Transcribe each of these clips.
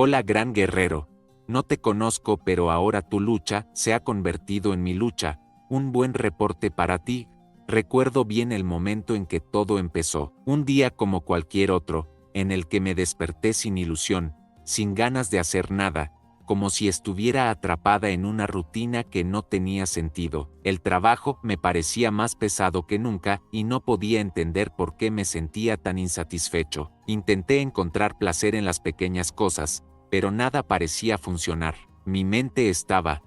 Hola gran guerrero. No te conozco, pero ahora tu lucha se ha convertido en mi lucha. Un buen reporte para ti. Recuerdo bien el momento en que todo empezó. Un día como cualquier otro, en el que me desperté sin ilusión, sin ganas de hacer nada, como si estuviera atrapada en una rutina que no tenía sentido. El trabajo me parecía más pesado que nunca y no podía entender por qué me sentía tan insatisfecho. Intenté encontrar placer en las pequeñas cosas, pero nada parecía funcionar. Mi mente estaba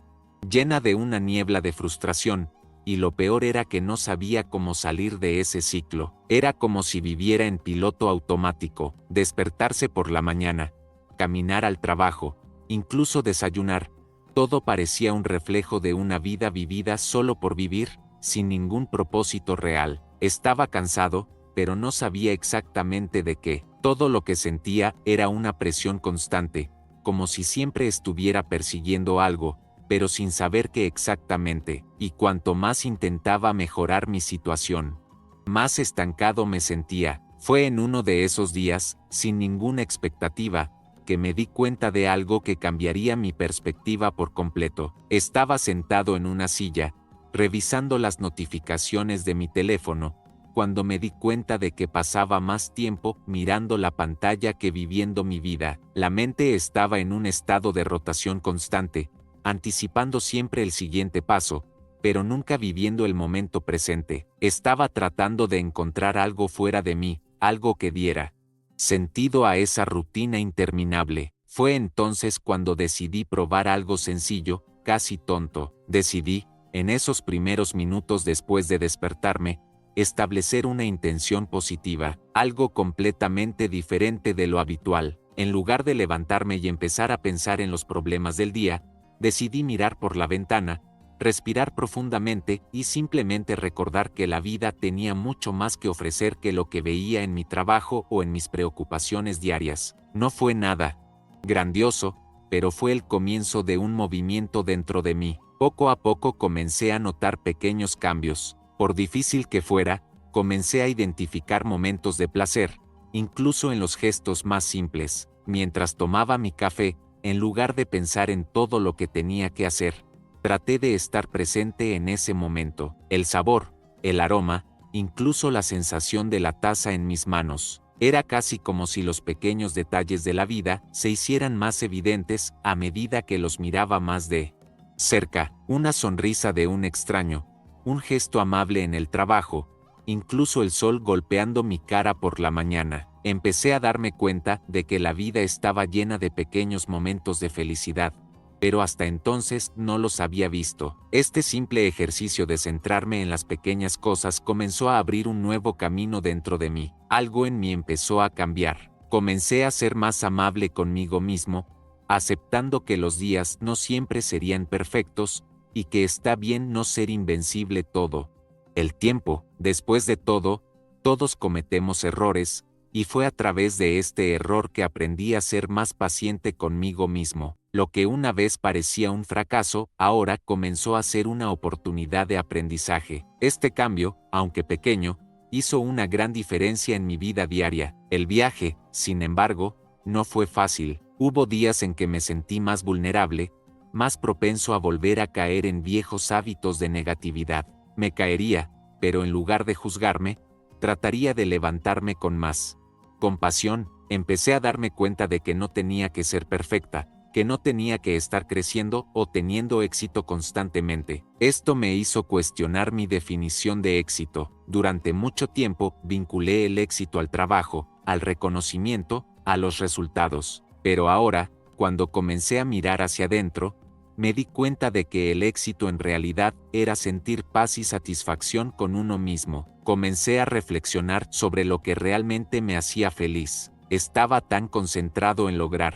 llena de una niebla de frustración, y lo peor era que no sabía cómo salir de ese ciclo. Era como si viviera en piloto automático, despertarse por la mañana, caminar al trabajo, incluso desayunar. Todo parecía un reflejo de una vida vivida solo por vivir, sin ningún propósito real. Estaba cansado, pero no sabía exactamente de qué. Todo lo que sentía era una presión constante, como si siempre estuviera persiguiendo algo, pero sin saber qué exactamente, y cuanto más intentaba mejorar mi situación, más estancado me sentía. Fue en uno de esos días, sin ninguna expectativa, que me di cuenta de algo que cambiaría mi perspectiva por completo. Estaba sentado en una silla, revisando las notificaciones de mi teléfono, cuando me di cuenta de que pasaba más tiempo mirando la pantalla que viviendo mi vida. La mente estaba en un estado de rotación constante, anticipando siempre el siguiente paso, pero nunca viviendo el momento presente. Estaba tratando de encontrar algo fuera de mí, algo que diera sentido a esa rutina interminable. Fue entonces cuando decidí probar algo sencillo, casi tonto. Decidí, en esos primeros minutos después de despertarme, establecer una intención positiva, algo completamente diferente de lo habitual. En lugar de levantarme y empezar a pensar en los problemas del día, decidí mirar por la ventana, respirar profundamente y simplemente recordar que la vida tenía mucho más que ofrecer que lo que veía en mi trabajo o en mis preocupaciones diarias. No fue nada grandioso, pero fue el comienzo de un movimiento dentro de mí. Poco a poco comencé a notar pequeños cambios. Por difícil que fuera, comencé a identificar momentos de placer, incluso en los gestos más simples. Mientras tomaba mi café, en lugar de pensar en todo lo que tenía que hacer, traté de estar presente en ese momento. El sabor, el aroma, incluso la sensación de la taza en mis manos. Era casi como si los pequeños detalles de la vida se hicieran más evidentes a medida que los miraba más de cerca. Una sonrisa de un extraño, un gesto amable en el trabajo, incluso el sol golpeando mi cara por la mañana. Empecé a darme cuenta de que la vida estaba llena de pequeños momentos de felicidad, pero hasta entonces no los había visto. Este simple ejercicio de centrarme en las pequeñas cosas comenzó a abrir un nuevo camino dentro de mí. Algo en mí empezó a cambiar. Comencé a ser más amable conmigo mismo, aceptando que los días no siempre serían perfectos, y que está bien no ser invencible todo el tiempo. Después de todo, todos cometemos errores, y fue a través de este error que aprendí a ser más paciente conmigo mismo. Lo que una vez parecía un fracaso, ahora comenzó a ser una oportunidad de aprendizaje. Este cambio, aunque pequeño, hizo una gran diferencia en mi vida diaria. El viaje, sin embargo, no fue fácil. Hubo días en que me sentí más vulnerable, más propenso a volver a caer en viejos hábitos de negatividad. Me caería, pero en lugar de juzgarme, trataría de levantarme con más compasión. Empecé a darme cuenta de que no tenía que ser perfecta, que no tenía que estar creciendo o teniendo éxito constantemente. Esto me hizo cuestionar mi definición de éxito. Durante mucho tiempo vinculé el éxito al trabajo, al reconocimiento, a los resultados. Pero ahora, cuando comencé a mirar hacia adentro, me di cuenta de que el éxito en realidad era sentir paz y satisfacción con uno mismo. Comencé a reflexionar sobre lo que realmente me hacía feliz. Estaba tan concentrado en lograr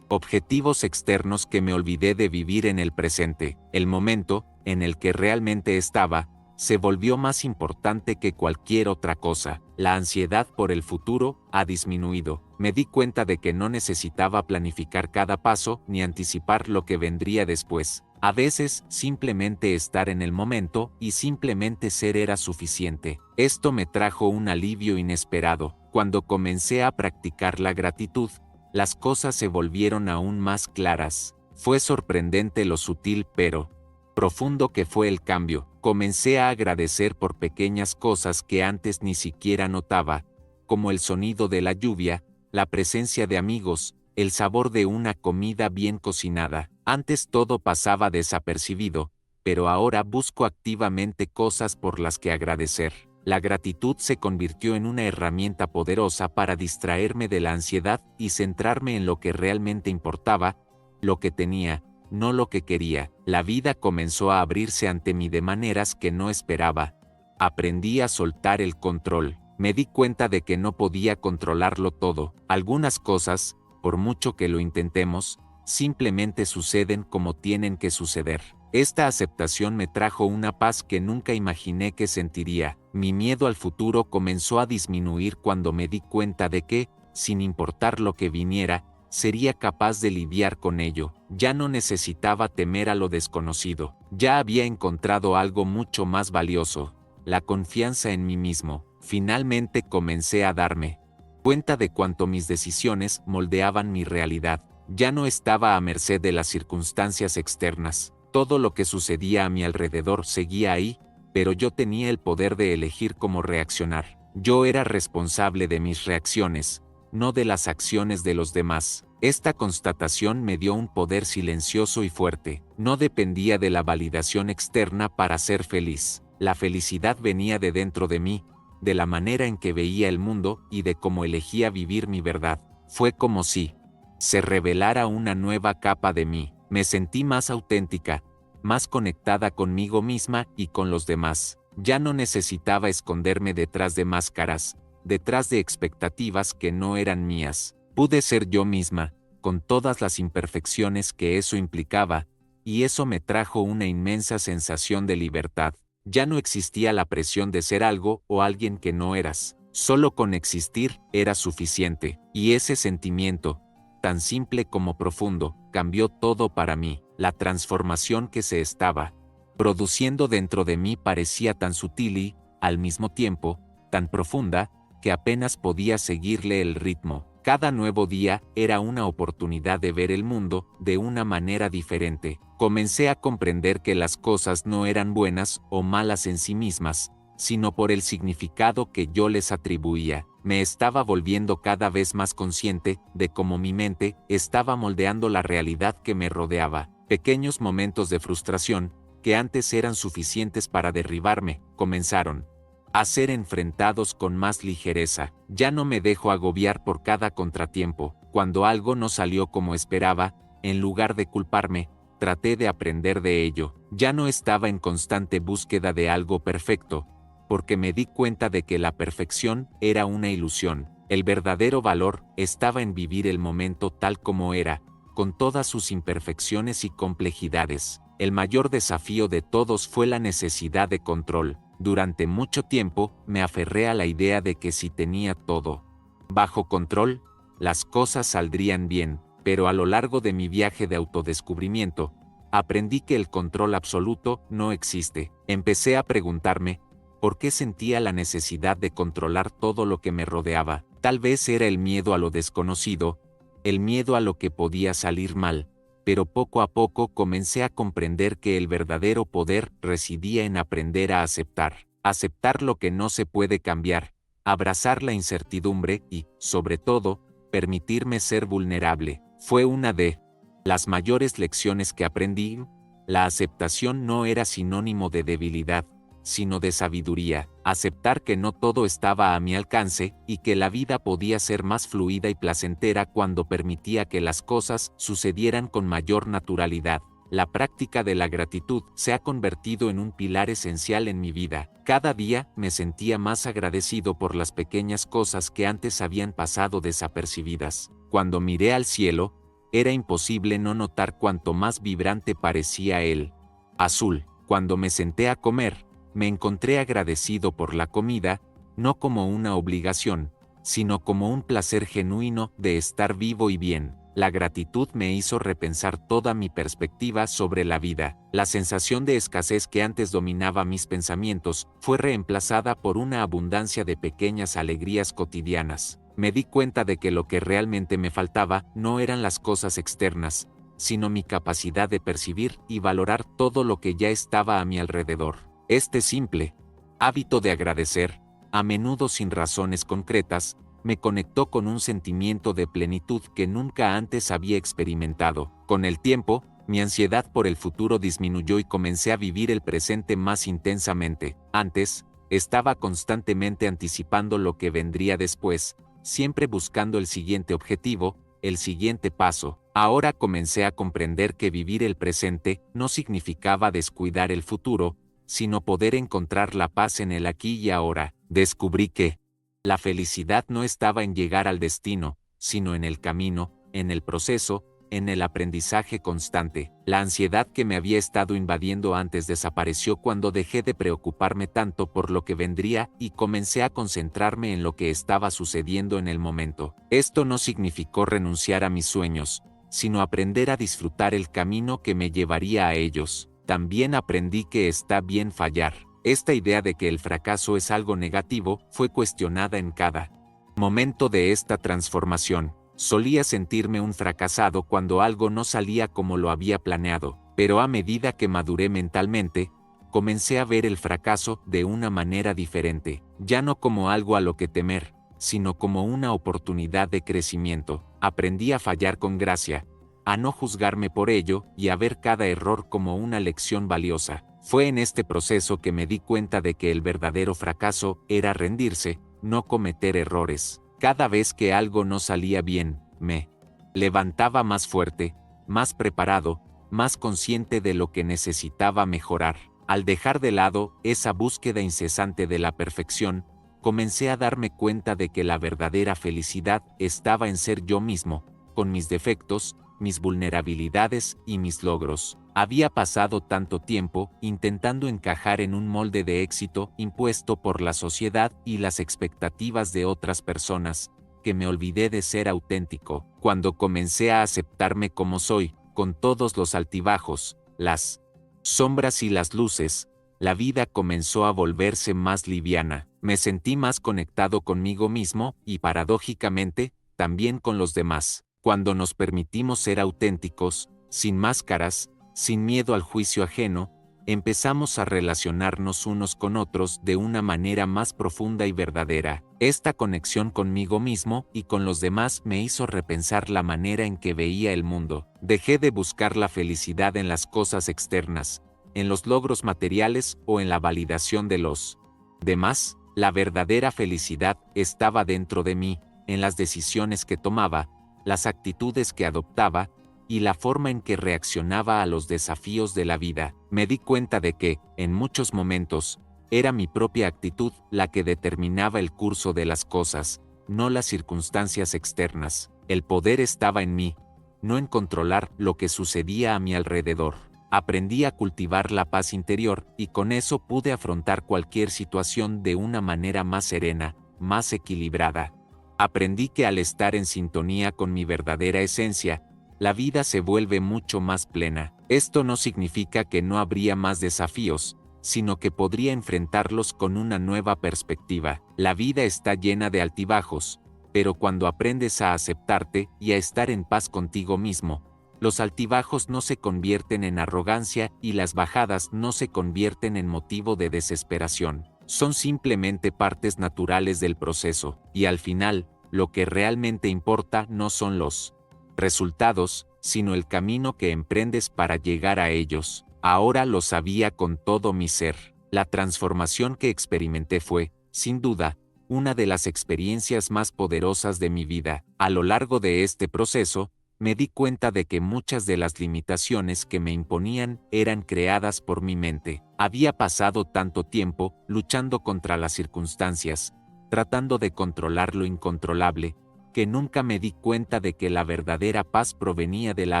objetivos externos que me olvidé de vivir en el presente. El momento, en el que realmente estaba, se volvió más importante que cualquier otra cosa. La ansiedad por el futuro ha disminuido. Me di cuenta de que no necesitaba planificar cada paso ni anticipar lo que vendría después. A veces, simplemente estar en el momento y simplemente ser era suficiente. Esto me trajo un alivio inesperado. Cuando comencé a practicar la gratitud, las cosas se volvieron aún más claras. Fue sorprendente lo sutil pero profundo que fue el cambio. Comencé a agradecer por pequeñas cosas que antes ni siquiera notaba, como el sonido de la lluvia, la presencia de amigos, el sabor de una comida bien cocinada. Antes todo pasaba desapercibido, pero ahora busco activamente cosas por las que agradecer. La gratitud se convirtió en una herramienta poderosa para distraerme de la ansiedad y centrarme en lo que realmente importaba, lo que tenía, no lo que quería. La vida comenzó a abrirse ante mí de maneras que no esperaba. Aprendí a soltar el control. Me di cuenta de que no podía controlarlo todo. Algunas cosas, por mucho que lo intentemos, simplemente suceden como tienen que suceder. Esta aceptación me trajo una paz que nunca imaginé que sentiría. Mi miedo al futuro comenzó a disminuir cuando me di cuenta de que, sin importar lo que viniera, sería capaz de lidiar con ello. Ya no necesitaba temer a lo desconocido. Ya había encontrado algo mucho más valioso: la confianza en mí mismo. Finalmente comencé a darme cuenta de cuánto mis decisiones moldeaban mi realidad. Ya no estaba a merced de las circunstancias externas. Todo lo que sucedía a mi alrededor seguía ahí, pero yo tenía el poder de elegir cómo reaccionar. Yo era responsable de mis reacciones, no de las acciones de los demás. Esta constatación me dio un poder silencioso y fuerte. No dependía de la validación externa para ser feliz. La felicidad venía de dentro de mí, de la manera en que veía el mundo y de cómo elegía vivir mi verdad. Fue como si se revelara una nueva capa de mí. Me sentí más auténtica, más conectada conmigo misma y con los demás. Ya no necesitaba esconderme detrás de máscaras, detrás de expectativas que no eran mías. Pude ser yo misma, con todas las imperfecciones que eso implicaba, y eso me trajo una inmensa sensación de libertad. Ya no existía la presión de ser algo o alguien que no eras. Solo con existir era suficiente, y ese sentimiento, tan simple como profundo, cambió todo para mí. La transformación que se estaba produciendo dentro de mí parecía tan sutil y, al mismo tiempo, tan profunda, que apenas podía seguirle el ritmo. Cada nuevo día era una oportunidad de ver el mundo de una manera diferente. Comencé a comprender que las cosas no eran buenas o malas en sí mismas, sino por el significado que yo les atribuía. Me estaba volviendo cada vez más consciente de cómo mi mente estaba moldeando la realidad que me rodeaba. Pequeños momentos de frustración, que antes eran suficientes para derribarme, comenzaron a ser enfrentados con más ligereza. Ya no me dejo agobiar por cada contratiempo. Cuando algo no salió como esperaba, en lugar de culparme, traté de aprender de ello. Ya no estaba en constante búsqueda de algo perfecto, porque me di cuenta de que la perfección era una ilusión. El verdadero valor estaba en vivir el momento tal como era, con todas sus imperfecciones y complejidades. El mayor desafío de todos fue la necesidad de control. Durante mucho tiempo me aferré a la idea de que si tenía todo bajo control, las cosas saldrían bien, pero a lo largo de mi viaje de autodescubrimiento, aprendí que el control absoluto no existe. Empecé a preguntarme, ¿por qué sentía la necesidad de controlar todo lo que me rodeaba? Tal vez era el miedo a lo desconocido, el miedo a lo que podía salir mal, pero poco a poco comencé a comprender que el verdadero poder residía en aprender a aceptar lo que no se puede cambiar, abrazar la incertidumbre y, sobre todo, permitirme ser vulnerable. Fue una de las mayores lecciones que aprendí. La aceptación no era sinónimo de debilidad, sino de sabiduría. Aceptar que no todo estaba a mi alcance y que la vida podía ser más fluida y placentera cuando permitía que las cosas sucedieran con mayor naturalidad. La práctica de la gratitud se ha convertido en un pilar esencial en mi vida. Cada día me sentía más agradecido por las pequeñas cosas que antes habían pasado desapercibidas. Cuando miré al cielo, era imposible no notar cuánto más vibrante parecía el azul. Cuando me senté a comer, me encontré agradecido por la comida, no como una obligación, sino como un placer genuino de estar vivo y bien. La gratitud me hizo repensar toda mi perspectiva sobre la vida. La sensación de escasez que antes dominaba mis pensamientos fue reemplazada por una abundancia de pequeñas alegrías cotidianas. Me di cuenta de que lo que realmente me faltaba no eran las cosas externas, sino mi capacidad de percibir y valorar todo lo que ya estaba a mi alrededor. Este simple hábito de agradecer, a menudo sin razones concretas, me conectó con un sentimiento de plenitud que nunca antes había experimentado. Con el tiempo, mi ansiedad por el futuro disminuyó y comencé a vivir el presente más intensamente. Antes, estaba constantemente anticipando lo que vendría después, siempre buscando el siguiente objetivo, el siguiente paso. Ahora comencé a comprender que vivir el presente no significaba descuidar el futuro, sino poder encontrar la paz en el aquí y ahora. Descubrí que la felicidad no estaba en llegar al destino, sino en el camino, en el proceso, en el aprendizaje constante. La ansiedad que me había estado invadiendo antes desapareció cuando dejé de preocuparme tanto por lo que vendría y comencé a concentrarme en lo que estaba sucediendo en el momento. Esto no significó renunciar a mis sueños, sino aprender a disfrutar el camino que me llevaría a ellos. También aprendí que está bien fallar. Esta idea de que el fracaso es algo negativo fue cuestionada en cada momento de esta transformación. Solía sentirme un fracasado cuando algo no salía como lo había planeado, pero a medida que maduré mentalmente, comencé a ver el fracaso de una manera diferente, ya no como algo a lo que temer, sino como una oportunidad de crecimiento. Aprendí a fallar con gracia, a no juzgarme por ello y a ver cada error como una lección valiosa. Fue en este proceso que me di cuenta de que el verdadero fracaso era rendirse, no cometer errores. Cada vez que algo no salía bien, me levantaba más fuerte, más preparado, más consciente de lo que necesitaba mejorar. Al dejar de lado esa búsqueda incesante de la perfección, comencé a darme cuenta de que la verdadera felicidad estaba en ser yo mismo, con mis defectos, mis vulnerabilidades y mis logros. Había pasado tanto tiempo intentando encajar en un molde de éxito impuesto por la sociedad y las expectativas de otras personas, que me olvidé de ser auténtico. Cuando comencé a aceptarme como soy, con todos los altibajos, las sombras y las luces, la vida comenzó a volverse más liviana. Me sentí más conectado conmigo mismo y, paradójicamente, también con los demás. Cuando nos permitimos ser auténticos, sin máscaras, sin miedo al juicio ajeno, empezamos a relacionarnos unos con otros de una manera más profunda y verdadera. Esta conexión conmigo mismo y con los demás me hizo repensar la manera en que veía el mundo. Dejé de buscar la felicidad en las cosas externas, en los logros materiales o en la validación de los demás. La verdadera felicidad estaba dentro de mí, en las decisiones que tomaba, las actitudes que adoptaba, y la forma en que reaccionaba a los desafíos de la vida. Me di cuenta de que, en muchos momentos, era mi propia actitud la que determinaba el curso de las cosas, no las circunstancias externas. El poder estaba en mí, no en controlar lo que sucedía a mi alrededor. Aprendí a cultivar la paz interior y con eso pude afrontar cualquier situación de una manera más serena, más equilibrada. Aprendí que al estar en sintonía con mi verdadera esencia, la vida se vuelve mucho más plena. Esto no significa que no habría más desafíos, sino que podría enfrentarlos con una nueva perspectiva. La vida está llena de altibajos, pero cuando aprendes a aceptarte y a estar en paz contigo mismo, los altibajos no se convierten en arrogancia y las bajadas no se convierten en motivo de desesperación. Son simplemente partes naturales del proceso, y al final, lo que realmente importa no son los resultados, sino el camino que emprendes para llegar a ellos. Ahora lo sabía con todo mi ser. La transformación que experimenté fue, sin duda, una de las experiencias más poderosas de mi vida. A lo largo de este proceso, me di cuenta de que muchas de las limitaciones que me imponían eran creadas por mi mente. Había pasado tanto tiempo luchando contra las circunstancias, tratando de controlar lo incontrolable, que nunca me di cuenta de que la verdadera paz provenía de la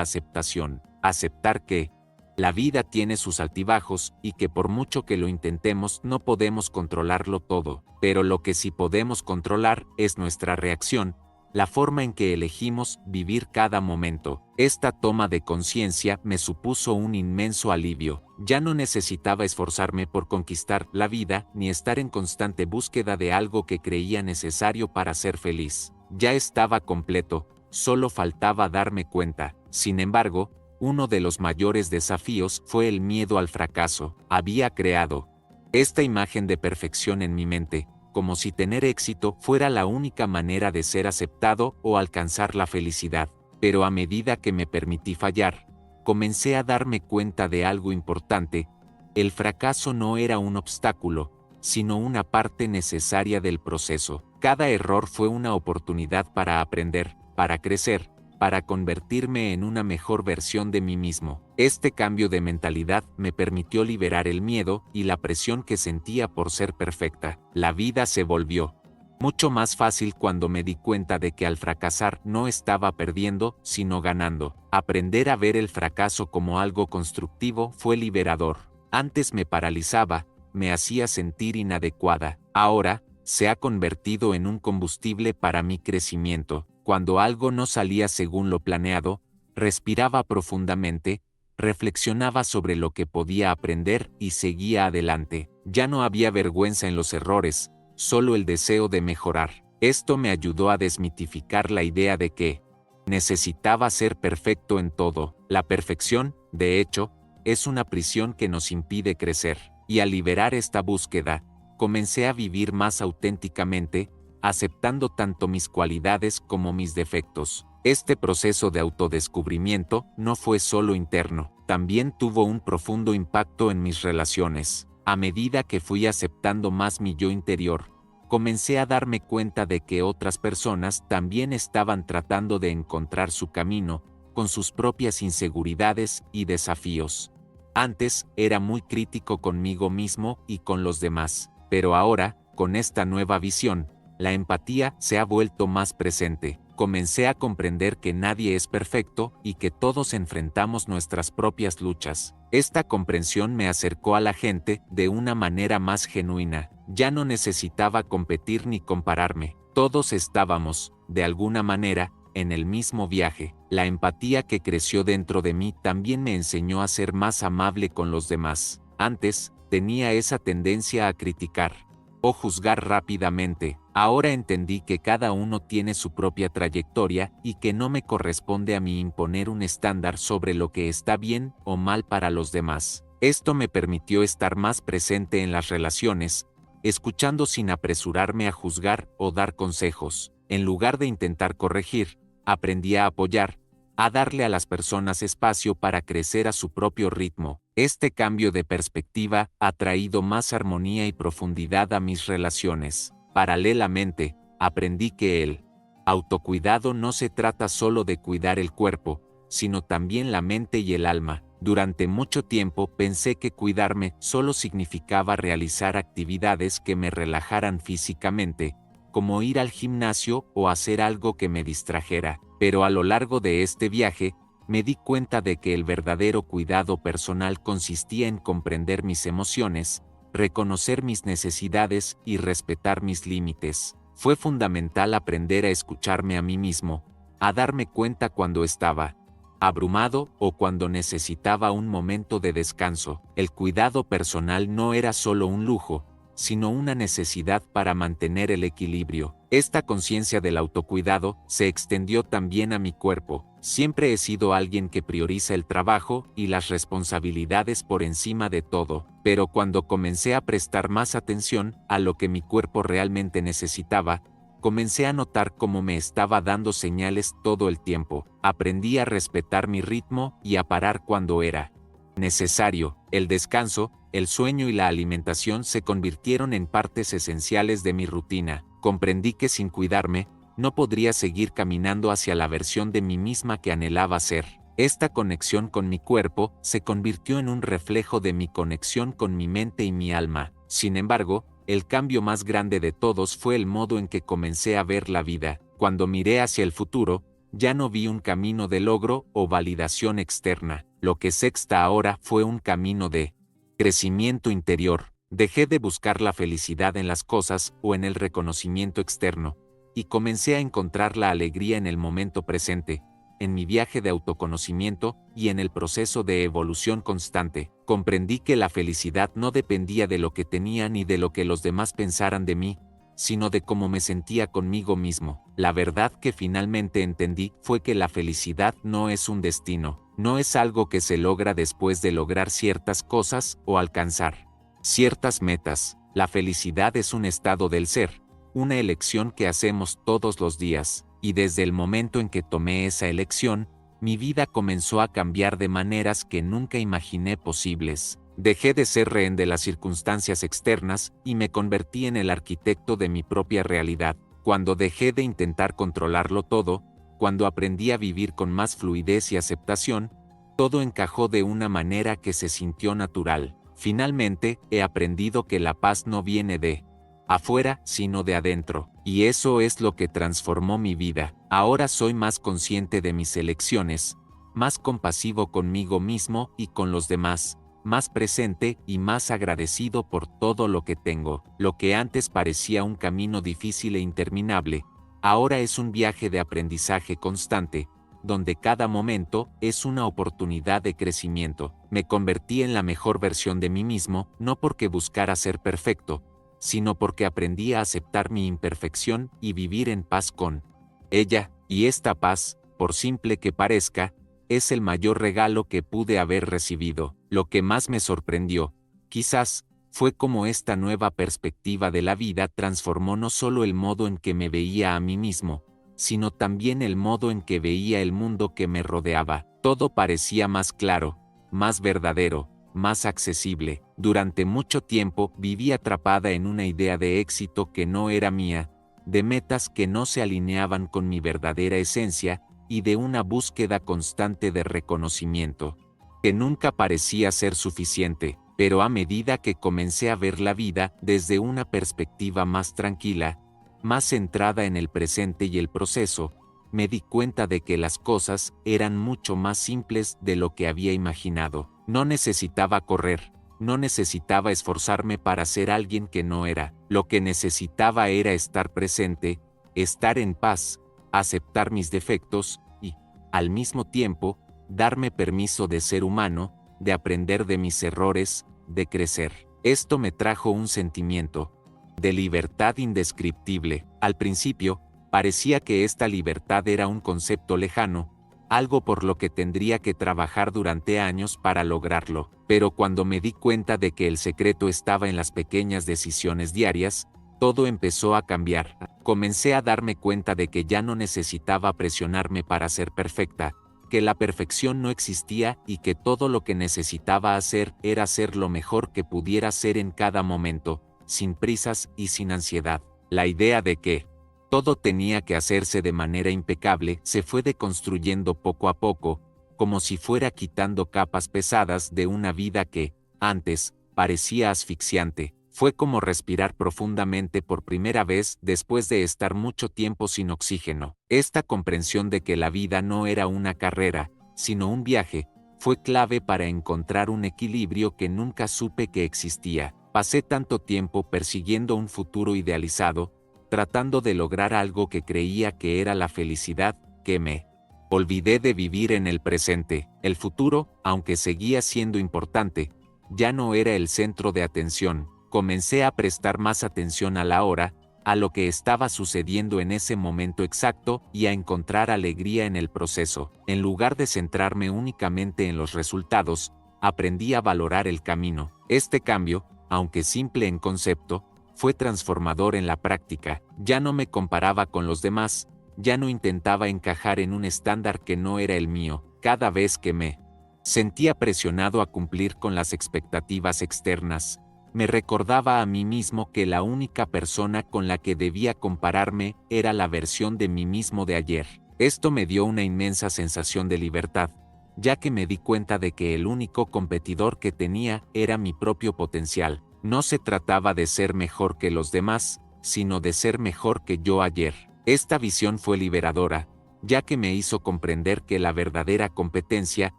aceptación. Aceptar que la vida tiene sus altibajos y que por mucho que lo intentemos no podemos controlarlo todo, pero lo que sí podemos controlar es nuestra reacción, la forma en que elegimos vivir cada momento. Esta toma de conciencia me supuso un inmenso alivio. Ya no necesitaba esforzarme por conquistar la vida ni estar en constante búsqueda de algo que creía necesario para ser feliz. Ya estaba completo, solo faltaba darme cuenta. Sin embargo, uno de los mayores desafíos fue el miedo al fracaso. Había creado esta imagen de perfección en mi mente, como si tener éxito fuera la única manera de ser aceptado o alcanzar la felicidad. Pero a medida que me permití fallar, comencé a darme cuenta de algo importante: el fracaso no era un obstáculo, sino una parte necesaria del proceso. Cada error fue una oportunidad para aprender, para crecer, para convertirme en una mejor versión de mí mismo. Este cambio de mentalidad me permitió liberar el miedo y la presión que sentía por ser perfecta. La vida se volvió mucho más fácil cuando me di cuenta de que al fracasar no estaba perdiendo, sino ganando. Aprender a ver el fracaso como algo constructivo fue liberador. Antes me paralizaba, me hacía sentir inadecuada. Ahora, se ha convertido en un combustible para mi crecimiento. Cuando algo no salía según lo planeado, respiraba profundamente, reflexionaba sobre lo que podía aprender y seguía adelante. Ya no había vergüenza en los errores, solo el deseo de mejorar. Esto me ayudó a desmitificar la idea de que necesitaba ser perfecto en todo. La perfección, de hecho, es una prisión que nos impide crecer. Y al liberar esta búsqueda, comencé a vivir más auténticamente, aceptando tanto mis cualidades como mis defectos. Este proceso de autodescubrimiento no fue solo interno, también tuvo un profundo impacto en mis relaciones. A medida que fui aceptando más mi yo interior, comencé a darme cuenta de que otras personas también estaban tratando de encontrar su camino, con sus propias inseguridades y desafíos. Antes era muy crítico conmigo mismo y con los demás, pero ahora, con esta nueva visión, la empatía se ha vuelto más presente. Comencé a comprender que nadie es perfecto y que todos enfrentamos nuestras propias luchas. Esta comprensión me acercó a la gente de una manera más genuina. Ya no necesitaba competir ni compararme. Todos estábamos, de alguna manera, en el mismo viaje. La empatía que creció dentro de mí también me enseñó a ser más amable con los demás. Antes, tenía esa tendencia a criticar o juzgar rápidamente. Ahora entendí que cada uno tiene su propia trayectoria y que no me corresponde a mí imponer un estándar sobre lo que está bien o mal para los demás. Esto me permitió estar más presente en las relaciones, escuchando sin apresurarme a juzgar o dar consejos. En lugar de intentar corregir, aprendí a apoyar, a darle a las personas espacio para crecer a su propio ritmo. Este cambio de perspectiva ha traído más armonía y profundidad a mis relaciones. Paralelamente, aprendí que el autocuidado no se trata solo de cuidar el cuerpo, sino también la mente y el alma. Durante mucho tiempo pensé que cuidarme solo significaba realizar actividades que me relajaran físicamente, como ir al gimnasio o hacer algo que me distrajera. Pero a lo largo de este viaje, me di cuenta de que el verdadero cuidado personal consistía en comprender mis emociones, reconocer mis necesidades y respetar mis límites. Fue fundamental aprender a escucharme a mí mismo, a darme cuenta cuando estaba abrumado o cuando necesitaba un momento de descanso. El cuidado personal no era solo un lujo, sino una necesidad para mantener el equilibrio. Esta conciencia del autocuidado se extendió también a mi cuerpo. Siempre he sido alguien que prioriza el trabajo y las responsabilidades por encima de todo, pero cuando comencé a prestar más atención a lo que mi cuerpo realmente necesitaba, comencé a notar cómo me estaba dando señales todo el tiempo. Aprendí a respetar mi ritmo y a parar cuando era necesario. El descanso, el sueño y la alimentación se convirtieron en partes esenciales de mi rutina. Comprendí que sin cuidarme, no podría seguir caminando hacia la versión de mí misma que anhelaba ser. Esta conexión con mi cuerpo se convirtió en un reflejo de mi conexión con mi mente y mi alma. Sin embargo, el cambio más grande de todos fue el modo en que comencé a ver la vida. Cuando miré hacia el futuro, ya no vi un camino de logro o validación externa. Lo que sexta ahora fue un camino de crecimiento interior. Dejé de buscar la felicidad en las cosas o en el reconocimiento externo, y comencé a encontrar la alegría en el momento presente, en mi viaje de autoconocimiento y en el proceso de evolución constante. Comprendí que la felicidad no dependía de lo que tenía ni de lo que los demás pensaran de mí, sino de cómo me sentía conmigo mismo. La verdad que finalmente entendí fue que la felicidad no es un destino, no es algo que se logra después de lograr ciertas cosas o alcanzar ciertas metas. La felicidad es un estado del ser, una elección que hacemos todos los días, y desde el momento en que tomé esa elección, mi vida comenzó a cambiar de maneras que nunca imaginé posibles. Dejé de ser rehén de las circunstancias externas y me convertí en el arquitecto de mi propia realidad. Cuando dejé de intentar controlarlo todo, cuando aprendí a vivir con más fluidez y aceptación, todo encajó de una manera que se sintió natural. Finalmente, he aprendido que la paz no viene de afuera, sino de adentro, y eso es lo que transformó mi vida. Ahora soy más consciente de mis elecciones, más compasivo conmigo mismo y con los demás, más presente y más agradecido por todo lo que tengo. Lo que antes parecía un camino difícil e interminable, ahora es un viaje de aprendizaje constante, donde cada momento es una oportunidad de crecimiento. Me convertí en la mejor versión de mí mismo, no porque buscara ser perfecto, sino porque aprendí a aceptar mi imperfección y vivir en paz con ella, y esta paz, por simple que parezca, es el mayor regalo que pude haber recibido. Lo que más me sorprendió, quizás, fue cómo esta nueva perspectiva de la vida transformó no solo el modo en que me veía a mí mismo, sino también el modo en que veía el mundo que me rodeaba. Todo parecía más claro, más verdadero, más accesible. Durante mucho tiempo viví atrapada en una idea de éxito que no era mía, de metas que no se alineaban con mi verdadera esencia, y de una búsqueda constante de reconocimiento, que nunca parecía ser suficiente. Pero a medida que comencé a ver la vida desde una perspectiva más tranquila, más centrada en el presente y el proceso, me di cuenta de que las cosas eran mucho más simples de lo que había imaginado. No necesitaba correr, no necesitaba esforzarme para ser alguien que no era. Lo que necesitaba era estar presente, estar en paz, aceptar mis defectos y, al mismo tiempo, darme permiso de ser humano, de aprender de mis errores, de crecer. Esto me trajo un sentimiento de libertad indescriptible. Al principio, parecía que esta libertad era un concepto lejano, algo por lo que tendría que trabajar durante años para lograrlo. Pero cuando me di cuenta de que el secreto estaba en las pequeñas decisiones diarias, todo empezó a cambiar. Comencé a darme cuenta de que ya no necesitaba presionarme para ser perfecta, que la perfección no existía y que todo lo que necesitaba hacer era ser lo mejor que pudiera ser en cada momento, sin prisas y sin ansiedad. La idea de que todo tenía que hacerse de manera impecable se fue deconstruyendo poco a poco, como si fuera quitando capas pesadas de una vida que, antes, parecía asfixiante. Fue como respirar profundamente por primera vez después de estar mucho tiempo sin oxígeno. Esta comprensión de que la vida no era una carrera, sino un viaje, fue clave para encontrar un equilibrio que nunca supe que existía. Pasé tanto tiempo persiguiendo un futuro idealizado, tratando de lograr algo que creía que era la felicidad, que me olvidé de vivir en el presente. El futuro, aunque seguía siendo importante, ya no era el centro de atención. Comencé a prestar más atención a la hora, a lo que estaba sucediendo en ese momento exacto y a encontrar alegría en el proceso. En lugar de centrarme únicamente en los resultados, aprendí a valorar el camino. Este cambio, aunque simple en concepto, fue transformador en la práctica. Ya no me comparaba con los demás, ya no intentaba encajar en un estándar que no era el mío. Cada vez que me sentía presionado a cumplir con las expectativas externas, me recordaba a mí mismo que la única persona con la que debía compararme era la versión de mí mismo de ayer. Esto me dio una inmensa sensación de libertad, ya que me di cuenta de que el único competidor que tenía era mi propio potencial. No se trataba de ser mejor que los demás, sino de ser mejor que yo ayer. Esta visión fue liberadora, ya que me hizo comprender que la verdadera competencia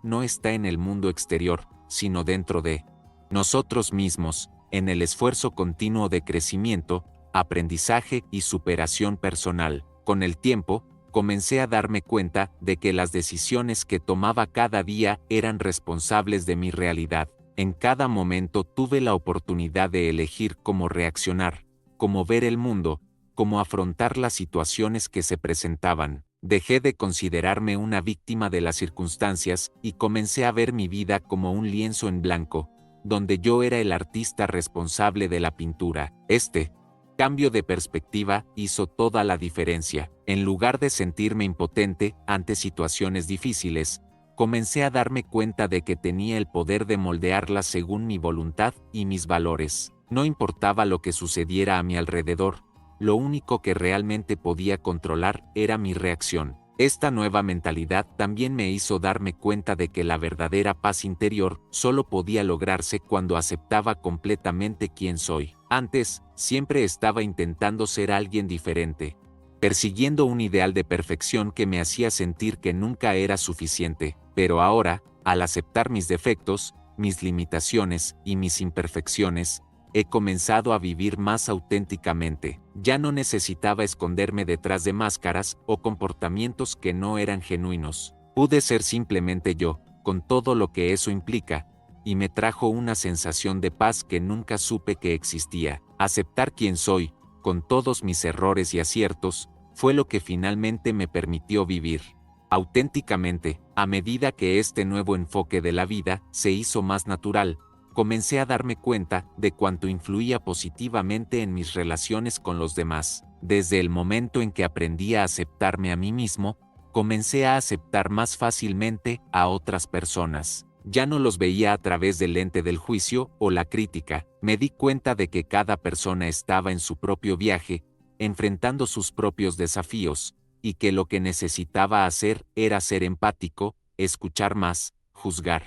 no está en el mundo exterior, sino dentro de nosotros mismos, en el esfuerzo continuo de crecimiento, aprendizaje y superación personal. Con el tiempo, comencé a darme cuenta de que las decisiones que tomaba cada día eran responsables de mi realidad. En cada momento tuve la oportunidad de elegir cómo reaccionar, cómo ver el mundo, cómo afrontar las situaciones que se presentaban. Dejé de considerarme una víctima de las circunstancias y comencé a ver mi vida como un lienzo en blanco, donde yo era el artista responsable de la pintura. Este cambio de perspectiva hizo toda la diferencia. En lugar de sentirme impotente ante situaciones difíciles, comencé a darme cuenta de que tenía el poder de moldearlas según mi voluntad y mis valores. No importaba lo que sucediera a mi alrededor, lo único que realmente podía controlar era mi reacción. Esta nueva mentalidad también me hizo darme cuenta de que la verdadera paz interior solo podía lograrse cuando aceptaba completamente quién soy. Antes, siempre estaba intentando ser alguien diferente, persiguiendo un ideal de perfección que me hacía sentir que nunca era suficiente. Pero ahora, al aceptar mis defectos, mis limitaciones y mis imperfecciones, he comenzado a vivir más auténticamente. Ya no necesitaba esconderme detrás de máscaras o comportamientos que no eran genuinos. Pude ser simplemente yo, con todo lo que eso implica, y me trajo una sensación de paz que nunca supe que existía. Aceptar quién soy, con todos mis errores y aciertos, fue lo que finalmente me permitió vivir auténticamente. A medida que este nuevo enfoque de la vida se hizo más natural, comencé a darme cuenta de cuánto influía positivamente en mis relaciones con los demás. Desde el momento en que aprendí a aceptarme a mí mismo, comencé a aceptar más fácilmente a otras personas. Ya no los veía a través del lente del juicio o la crítica. Me di cuenta de que cada persona estaba en su propio viaje, enfrentando sus propios desafíos, y que lo que necesitaba hacer era ser empático, escuchar más, juzgar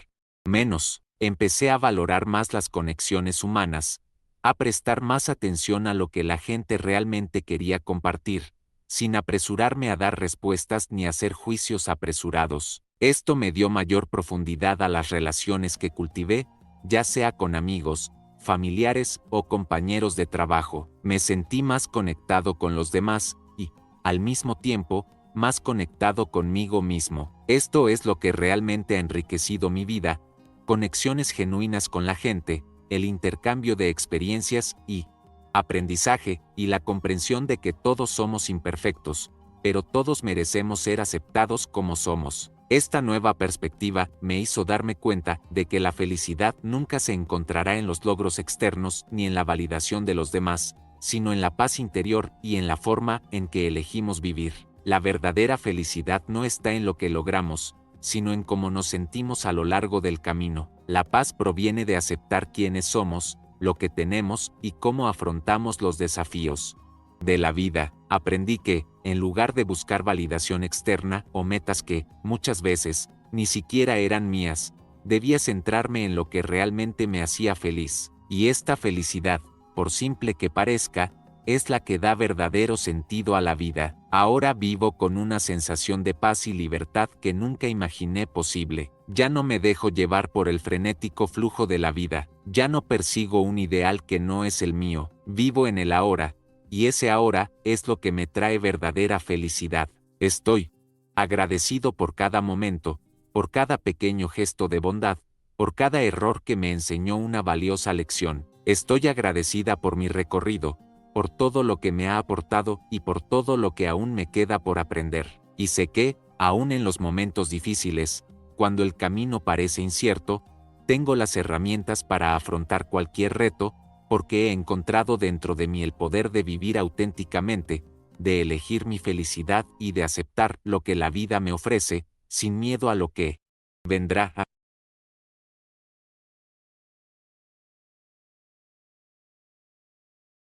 menos. Empecé a valorar más las conexiones humanas, a prestar más atención a lo que la gente realmente quería compartir, sin apresurarme a dar respuestas ni hacer juicios apresurados. Esto me dio mayor profundidad a las relaciones que cultivé, ya sea con amigos, familiares o compañeros de trabajo. Me sentí más conectado con los demás y, al mismo tiempo, más conectado conmigo mismo. Esto es lo que realmente ha enriquecido mi vida: conexiones genuinas con la gente, el intercambio de experiencias y aprendizaje, y la comprensión de que todos somos imperfectos, pero todos merecemos ser aceptados como somos. Esta nueva perspectiva me hizo darme cuenta de que la felicidad nunca se encontrará en los logros externos ni en la validación de los demás, sino en la paz interior y en la forma en que elegimos vivir. La verdadera felicidad no está en lo que logramos, sino en cómo nos sentimos a lo largo del camino. La paz proviene de aceptar quiénes somos, lo que tenemos y cómo afrontamos los desafíos de la vida. Aprendí que, en lugar de buscar validación externa o metas que, muchas veces, ni siquiera eran mías, debía centrarme en lo que realmente me hacía feliz. Y esta felicidad, por simple que parezca, es la que da verdadero sentido a la vida. Ahora vivo con una sensación de paz y libertad que nunca imaginé posible. Ya no me dejo llevar por el frenético flujo de la vida. Ya no persigo un ideal que no es el mío. Vivo en el ahora, y ese ahora es lo que me trae verdadera felicidad. Estoy agradecido por cada momento, por cada pequeño gesto de bondad, por cada error que me enseñó una valiosa lección. Estoy agradecida por mi recorrido, por todo lo que me ha aportado y por todo lo que aún me queda por aprender. Y sé que, aún en los momentos difíciles, cuando el camino parece incierto, tengo las herramientas para afrontar cualquier reto, porque he encontrado dentro de mí el poder de vivir auténticamente, de elegir mi felicidad y de aceptar lo que la vida me ofrece, sin miedo a lo que vendrá.